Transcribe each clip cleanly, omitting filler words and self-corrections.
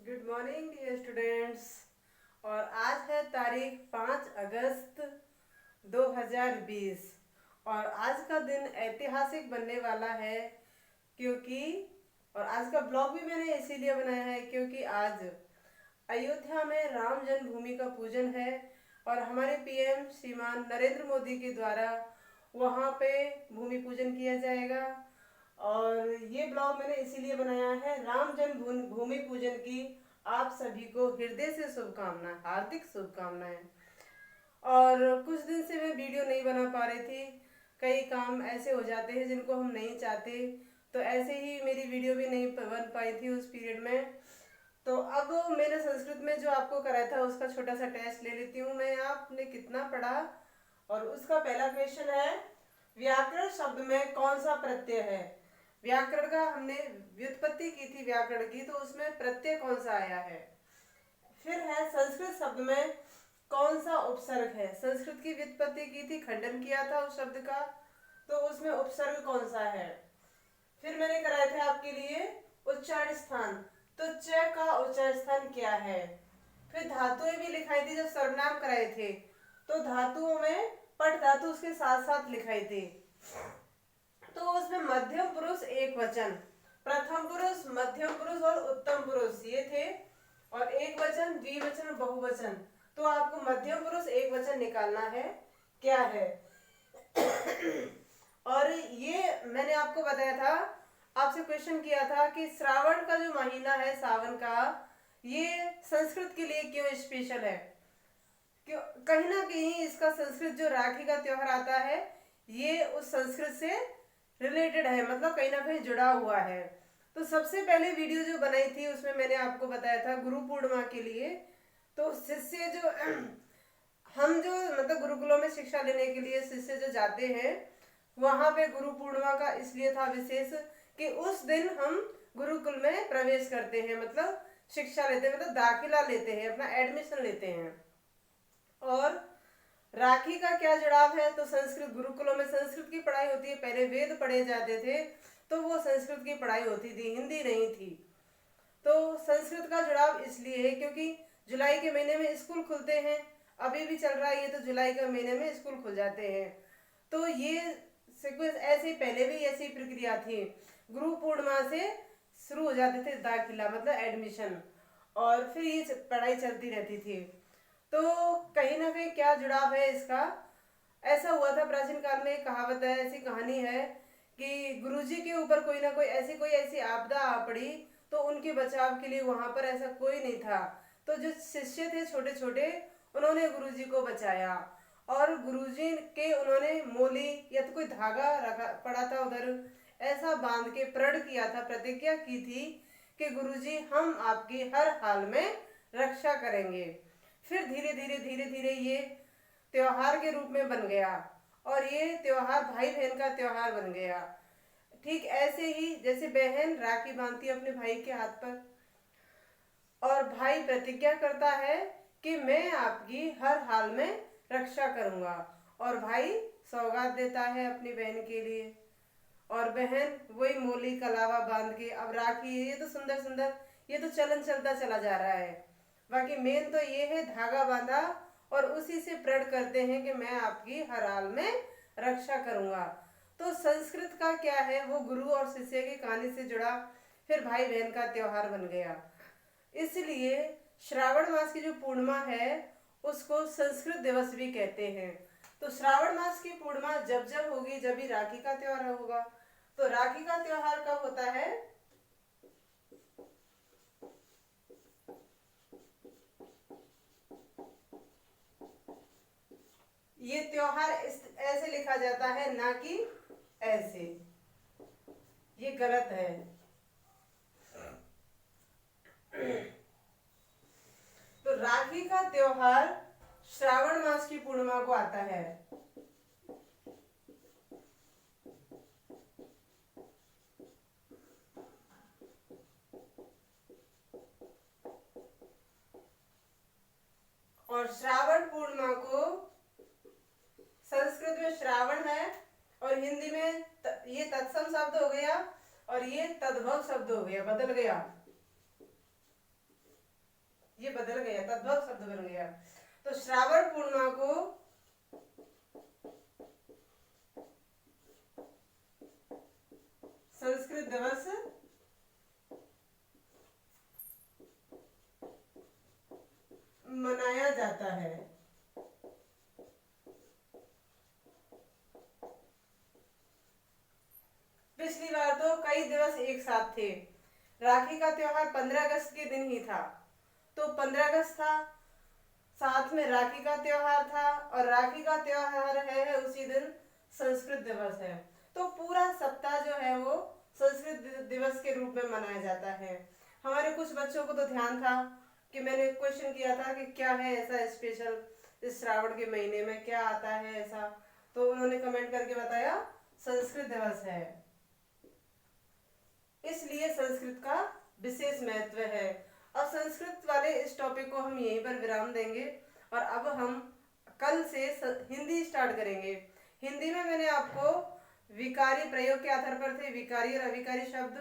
Good morning dear students. और आज है तारीख 5 अगस्त 2020 और आज का दिन ऐतिहासिक बनने वाला है क्योंकि और आज का ब्लॉग भी मैंने इसीलिए बनाया है क्योंकि आज अयोध्या में राम जन्मभूमि का पूजन है और हमारे पीएम श्रीमान नरेंद्र मोदी के द्वारा वहाँ पे भूमि पूजन किया जाएगा। और ये ब्लॉग मैंने इसीलिए बनाया है, राम जन्म भूमि पूजन की आप सभी को हृदय से शुभकामनाएं, हार्दिक शुभकामनाएं। और कुछ दिन से मैं वीडियो नहीं बना पा रही थी, कई काम ऐसे हो जाते हैं जिनको हम नहीं चाहते, तो ऐसे ही मेरी वीडियो भी नहीं बन पाई थी उस पीरियड में। तो अब मैंने संस्कृत में जो आपको कराया था उसका छोटा सा टेस्ट ले लेती हूँ मैं, आपने कितना पढ़ा। और उसका पहला क्वेश्चन है, व्याकरण शब्द में कौन सा प्रत्यय है। व्याकरण का हमने व्युत्पत्ति की थी व्याकरण की, तो उसमें प्रत्यय कौन सा आया है। फिर है, संस्कृत शब्द में कौन सा उपसर्ग है। संस्कृत की व्युत्पत्ति की थी, खंडन किया था उस शब्द का, तो उसमें उपसर्ग कौन सा है। फिर मैंने कराए थे आपके लिए उच्चारण स्थान, तो च का उच्चारण स्थान क्या है। फिर धातुएं भी लिखाई थी जब सर्वनाम कराए थे, तो धातुओं में पट धातु उसके साथ साथ लिखाई थी। तो उसमें मध्यम पुरुष एक वचन, प्रथम पुरुष, मध्यम पुरुष और उत्तम पुरुष ये थे, और एक वचन, द्विवचन और बहुवचन। तो आपको मध्यम पुरुष एक वचन निकालना है क्या है। और ये मैंने आपको बताया था, आपसे क्वेश्चन किया था कि श्रावण का जो महीना है, सावन का, ये संस्कृत के लिए क्यों स्पेशल है। क्यों, कहीं ना कहीं इसका संस्कृत जो राखी का त्योहार आता है ये उस संस्कृत से रिलेटेड है, मतलब कहीं ना कहीं जुड़ा हुआ है। तो सबसे पहले वीडियो जो बनाई थी उसमें मैंने आपको बताया था गुरु पूर्णिमा के लिए, तो शिष्य जो हम जो मतलब गुरुकुलों में शिक्षा लेने के लिए शिष्य जो जाते हैं वहां पे गुरु पूर्णिमा का इसलिए था विशेष कि उस दिन हम गुरुकुल में प्रवेश करते हैं, मतलब शिक्षा लेते हैं, मतलब दाखिला लेते हैं, अपना एडमिशन लेते हैं। और राखी का क्या जुड़ाव है, तो संस्कृत गुरुकुलों में संस्कृत की पढ़ाई होती है, पहले वेद पढ़े जाते थे तो वो संस्कृत की पढ़ाई होती थी, हिंदी नहीं थी। तो संस्कृत का जुड़ाव इसलिए है क्योंकि जुलाई के महीने में स्कूल खुलते हैं, अभी भी चल रहा है ये, तो जुलाई के महीने में स्कूल खुल जाते हैं। तो ये सीक्वेंस ऐसे पहले भी ऐसी प्रक्रिया थी, गुरु पूर्णिमा से शुरू हो जाते थे दाखिला मतलब एडमिशन, और फिर ये पढ़ाई चलती रहती थी। तो कहीं ना कहीं क्या जुड़ाव है इसका। ऐसा हुआ था प्राचीन काल में, एक कहावत है, ऐसी कहानी है कि गुरुजी के ऊपर कोई ऐसी आपदा आ पड़ी, तो उनके बचाव के लिए वहां पर ऐसा कोई नहीं था, तो जो शिष्य थे छोटे छोटे उन्होंने गुरुजी को बचाया, और गुरुजी के उन्होंने मोली या तो कोई धागा रखा पड़ा था उधर, ऐसा बांध के प्रण किया था, प्रतिज्ञा की थी कि गुरुजी हम आपकी हर हाल में रक्षा करेंगे। फिर धीरे धीरे धीरे धीरे ये त्योहार के रूप में बन गया, और ये त्योहार भाई बहन का त्योहार बन गया। ठीक ऐसे ही जैसे बहन राखी बांधती है अपने भाई के हाथ पर, और भाई प्रतिज्ञा करता है कि मैं आपकी हर हाल में रक्षा करूंगा, और भाई सौगात देता है अपनी बहन के लिए, और बहन वही मोली कलावा बांध के अब राखी, ये तो सुंदर सुंदर, ये तो चलन चलता चला जा रहा है। बाकी मेन तो ये है धागा बांधा, और उसी से प्रण करते हैं कि मैं आपकी हर हाल में रक्षा करूंगा। तो संस्कृत का क्या है, वो गुरु और शिष्य की कहानी से जुड़ा, फिर भाई बहन का त्योहार बन गया। इसलिए श्रावण मास की जो पूर्णिमा है उसको संस्कृत दिवस भी कहते हैं। तो श्रावण मास की पूर्णिमा जब जब होगी जब भी राखी का त्योहार होगा। तो राखी का त्योहार कब होता है, ये त्योहार ऐसे लिखा जाता है ना कि ऐसे, ये गलत है। तो राखी का त्योहार श्रावण मास की पूर्णिमा को आता है। और श्रावण पूर्णिमा को संस्कृत में श्रावण है, और हिंदी में ये तत्सम शब्द हो गया और ये तद्भव शब्द हो गया, बदल गया। ये बदल गया, तद्भव शब्द बन गया। तो श्रावण पूर्णिमा को संस्कृत दिवस मनाया जाता है। पिछली बार तो कई दिवस एक साथ थे। राखी का त्योहार 15 अगस्त के दिन ही था, तो 15 अगस्त था, साथ में राखी का त्योहार था, और राखी का त्योहार है उसी दिन संस्कृत दिवस है। तो पूरा सप्ताह जो है वो संस्कृत दिवस के रूप में मनाया जाता है। हमारे कुछ बच्चों को तो ध्यान था कि मैंने क्वेश्चन किया था कि क्या है ऐसा स्पेशल इस श्रावण के महीने में, क्या आता है ऐसा, तो उन्होंने कमेंट करके बताया संस्कृत दिवस है, इसलिए संस्कृत का विशेष महत्व है। अब संस्कृत वाले इस टॉपिक को हम यहीं पर विराम देंगे, और अब हम कल से हिंदी स्टार्ट करेंगे। हिंदी में मैंने आपको विकारी प्रयोग के आधार पर थे विकारी और अविकारी शब्द,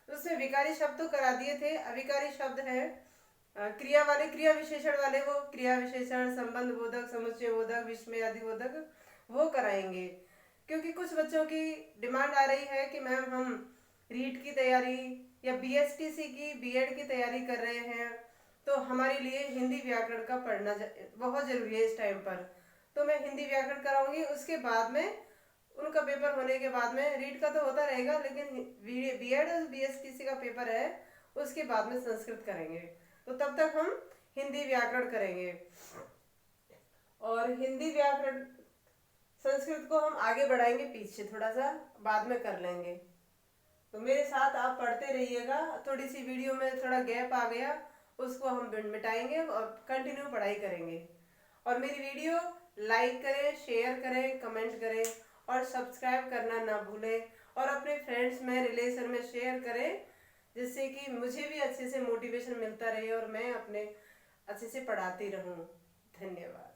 उसमें विकारी शब्द तो करा दिए थे। अविकारी शब्द है क्रिया वाले, क्रिया विशेषण वाले, वो क्रिया विशेषण, संबंध बोधक, समुच्चय बोधक, विस्मय आदि बोधक वो कराएंगे। क्योंकि कुछ बच्चों की डिमांड आ रही है कि मैम हम रीट की तैयारी या बीएसटीसी की बीएड की तैयारी कर रहे हैं, तो हमारे लिए हिंदी व्याकरण का पढ़ना बहुत जरूरी है इस टाइम पर। तो मैं हिंदी व्याकरण कराऊंगी, उसके बाद में उनका पेपर होने के बाद में रीट का तो होता रहेगा, लेकिन बीएड और बीएसटीसी का पेपर है उसके बाद में संस्कृत करेंगे। तो तब तक हम हिंदी व्याकरण करेंगे, और हिंदी व्याकरण संस्कृत को हम आगे बढ़ाएंगे, पीछे थोड़ा सा बाद में कर लेंगे। तो मेरे साथ आप पढ़ते रहिएगा। थोड़ी सी वीडियो में थोड़ा गैप आ गया, उसको हम मिटाएंगे और कंटिन्यू पढ़ाई करेंगे। और मेरी वीडियो लाइक करें, शेयर करें, कमेंट करें, और सब्सक्राइब करना ना भूलें, और अपने फ्रेंड्स में, रिलेशन में शेयर करें, जिससे कि मुझे भी अच्छे से मोटिवेशन मिलता रहे और मैं अपने अच्छे से पढ़ाती रहूं। धन्यवाद।